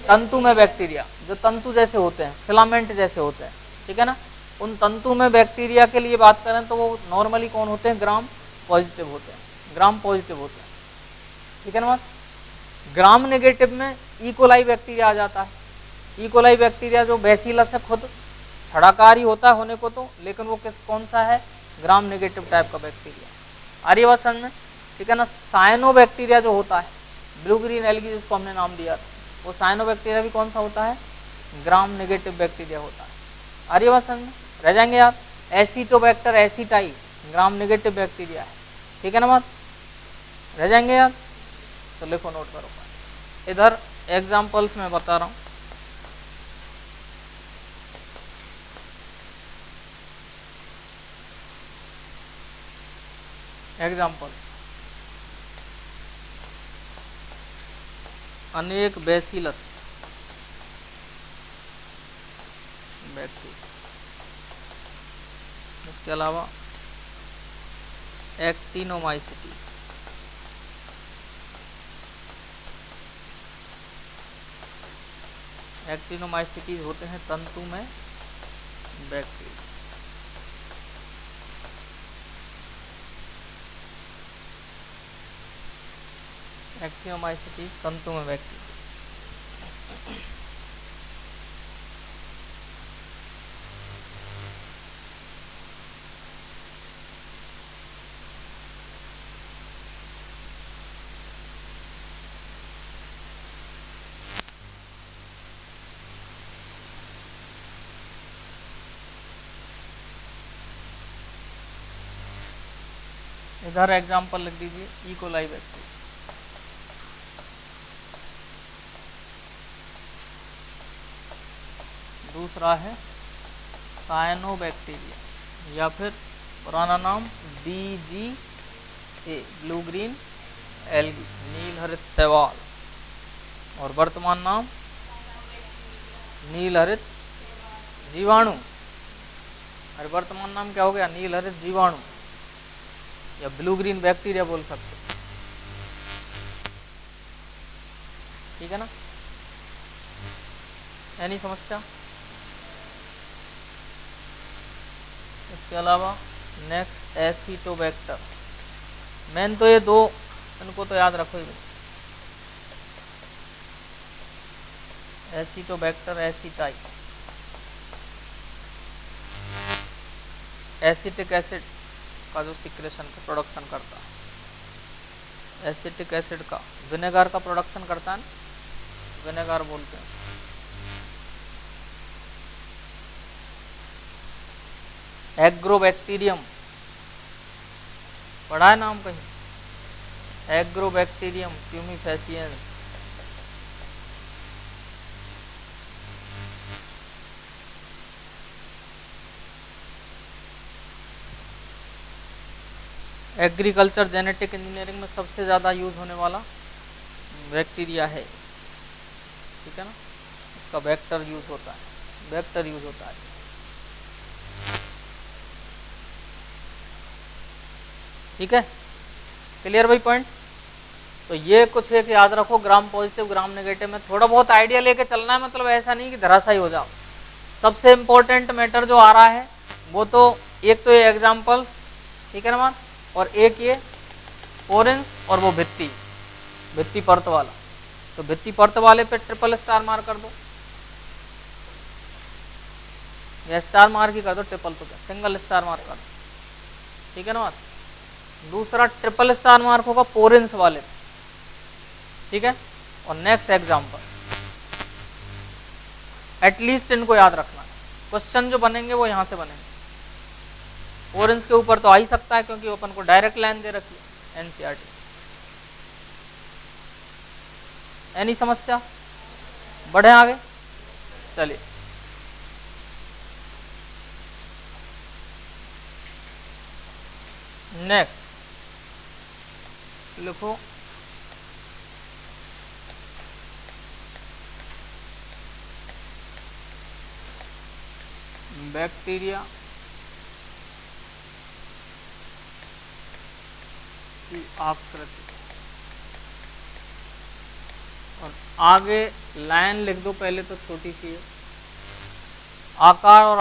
तंतुमय बैक्टीरिया, जो तंतु जैसे होते हैं, फिलामेंट जैसे होते हैं। ठीक है ना। उन तंतुमय बैक्टीरिया के लिए बात करें तो वो नॉर्मली कौन होते हैं? ग्राम पॉजिटिव होते हैं। ग्राम पॉजिटिव होते हैं। ठीक है ना बात। ग्राम नेगेटिव में इकोलाई बैक्टीरिया आ जाता है। इकोलाई बैक्टीरिया जो बैसिलस है, खुद छड़ाकारी होता है होने को तो, लेकिन वो कौन सा है? ग्राम नेगेटिव टाइप का बैक्टीरिया। आ रही है बात समझ में? ठीक है ना। साइनो बैक्टीरिया जो होता है, ब्लू ग्रीन एल्गी जिसको हमने नाम दिया था, वो साइनो बैक्टीरिया भी कौन सा होता है? ग्राम नेगेटिव बैक्टीरिया होता है। आ रही है बात समझ में? रह जाएंगे यार। Acetobacter aceti gram negative bacteria है। ठीक है ना बात? रह जाएंगे यार। तो लिखो, नोट करो। इधर एग्जाम्पल्स में बता रहा हूँ। एग्जाम्पल, अनेक बैसिलस बैक्टीरिया, इसके अलावा एक्टिनोमाइसिटीज, एक्टिनोमाइसिटीज होते हैं तंतु में बैक्टीरिया। एक्टिनोमाइसिटीज तंतु में बैक्टीरिया। इधर एग्जाम्पल लिख दीजिए, इकोलाई बैक्टीरिया। दूसरा है साइनोबैक्टीरिया या फिर पुराना नाम BGA, ब्लू ग्रीन एल्गी, नील हरित शैवाल, और वर्तमान नाम नील हरित जीवाणु। अरे वर्तमान नाम क्या हो गया? नील हरित जीवाणु या ब्लू ग्रीन बैक्टीरिया बोल सकते। ठीक है ना। यानी समस्या। इसके अलावा नेक्स्ट एसिटोबैक्टर। मेन तो ये दो, इनको तो याद रखो ही। एसिटोबैक्टर एसिटाई, एसिटिक एसिड का जो सिक्रेशन का प्रोडक्शन करता है, एसिटिक एसिड का, विनेगर का प्रोडक्शन करता है, विनेगर बोलते हैं। एग्रोबैक्टीरियम, पढ़ा है नाम कहीं? Agrobacterium tumefaciens. Agriculture genetic engineering में सबसे ज़्यादा यूज होने वाला बैक्टीरिया है। ठीक है ना। इसका वेक्टर यूज होता है, वेक्टर यूज होता है। ठीक है, क्लियर भाई पॉइंट? तो ये कुछ एक याद रखो, ग्राम पॉजिटिव ग्राम नेगेटिव में थोड़ा बहुत आइडिया लेके चलना है, मतलब ऐसा नहीं कि धराशायी हो जाओ। सबसे इम्पोर्टेंट मैटर जो आ रहा है वो तो एक तो ये एग्जाम्पल्स, ठीक है ना बात, और एक ये पोरेंस और वो भित्ति, भित्ति परत वाला। तो भित्ति परत वाले पे ट्रिपल स्टार मार कर दो, या स्टार मार की कर दो, ट्रिपल तो क्या, सिंगल स्टार मार कर दो। ठीक है ना बात। दूसरा ट्रिपल स्टार मार्क होगा पोरेंस वाले, ठीक है। और नेक्स्ट एग्जाम्पल, एटलीस्ट इनको याद रखना, क्वेश्चन जो बनेंगे वो यहां से बनेंगे। पोरेंस के ऊपर तो आ ही सकता है क्योंकि अपन को डायरेक्ट लाइन दे रखी है एनसीईआरटी। एनी समस्या? बढ़े आगे, चलिए। नेक्स्ट लिखो बैक्टीरिया की आकृति, और आगे लाइन लिख दो, पहले तो छोटी सी है, आकार और